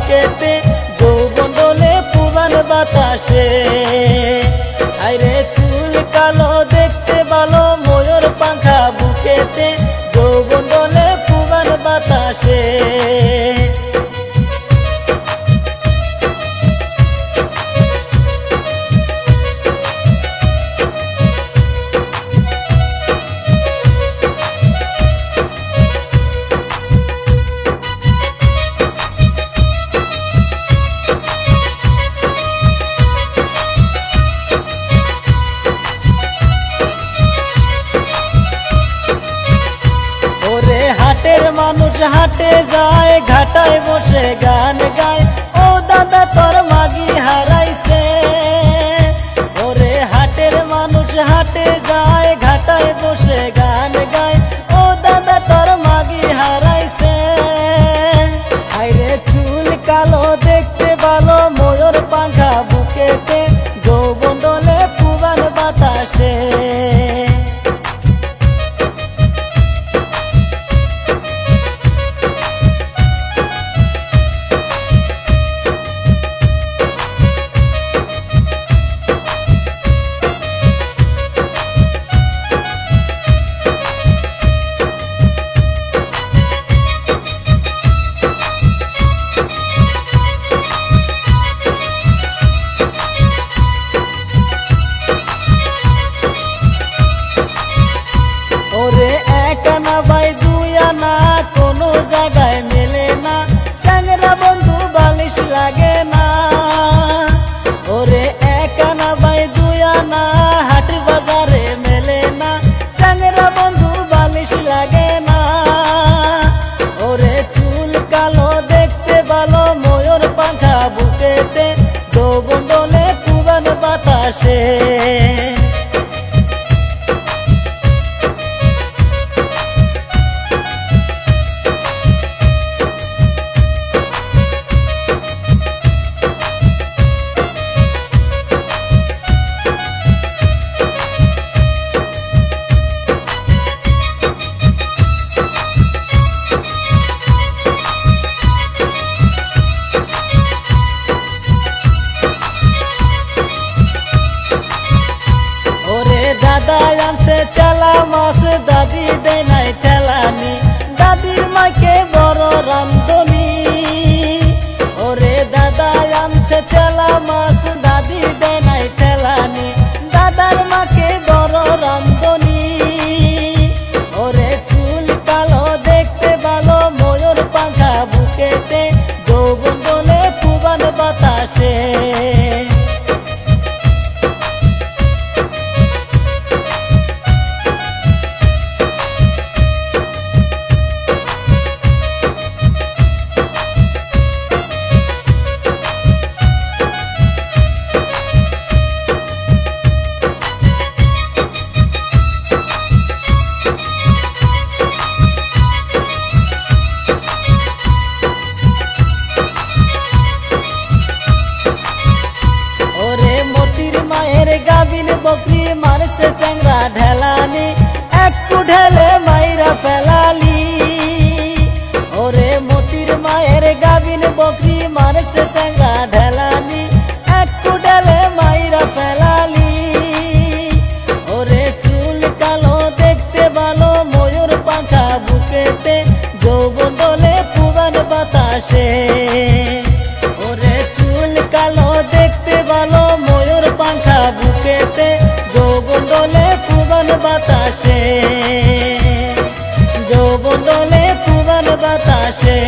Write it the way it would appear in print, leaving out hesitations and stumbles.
বুকেতে, যৌবন দোলে পুরান বাতাসে। আইরে চুল কালো দেখতে ভালো, ময়ূর পাখা বুকেতে, যৌবন দোলে পুরান বাতাসে। হাটের মানুষ হাটে যায়, ঘাটায় বসে গান গায়, ও দাদা তোর মাগি হারাইছে। ওরে হাটের মানুষ হাটে যায়, ঘাটায় বসে গান গায়, ও দাদা তোর মাগি হারাইছে। আইরে চুল কালো দেখতে ভালো, ময়ূর পাখা বুকেতে, যৌবন দোলে পুরান বাতাসে। ওরে এক আনা ভাই দুই আনা কোনো জায়গায় মেলে না, স্যাংরা বন্ধু বালিশ লাগে না। ওরে এক আনা ভাই দুই আনা হাট বাজারে মেলে না, স্যাংরা বন্ধু বালিশ লাগে না। ওরে চুল কালো দেখতে ভালো, ময়ূর পাখা বুকেতে, যৌবন দোলে পুরান বাতাসে। দাদা আনছে চালা মাছ, দাদি দেয় নাই ঠেলানি, দাদির মাকে বড় রান্ধনি। ওরে দাদা আনছে চালা মাছ, দাদি দেয় নাই ঠেলানি, দাদার মাকে বড় রান্ধনি। ওরে চুল কালো দেখতে ভালো, ময়ূর পাখা বুকেতে, যৌবন দোলে পুরান বাতাসে। গাবিন বকরি মারছে চ্যাংরা ঢেলানি, একটু ঢেলে মাইরা ফেলালি। ওরে মতির মায়ের গাবিন বকরি মারছে চ্যাংরা ঢেলানি, একটু ঢেলে মাইরা ফেলালি। ওরে চুল কালো দেখতে ভালো, ময়ূর পাখা বুকেতে, যৌবন দোলে পুরান বাতাসে। ওরে চুল কালো দেখতে ভালো, ময়ূর পাখা বুকেতে, যৌবন দোলে পুরান বাতাসে, যৌবন দোলে পুরান বাতাসে।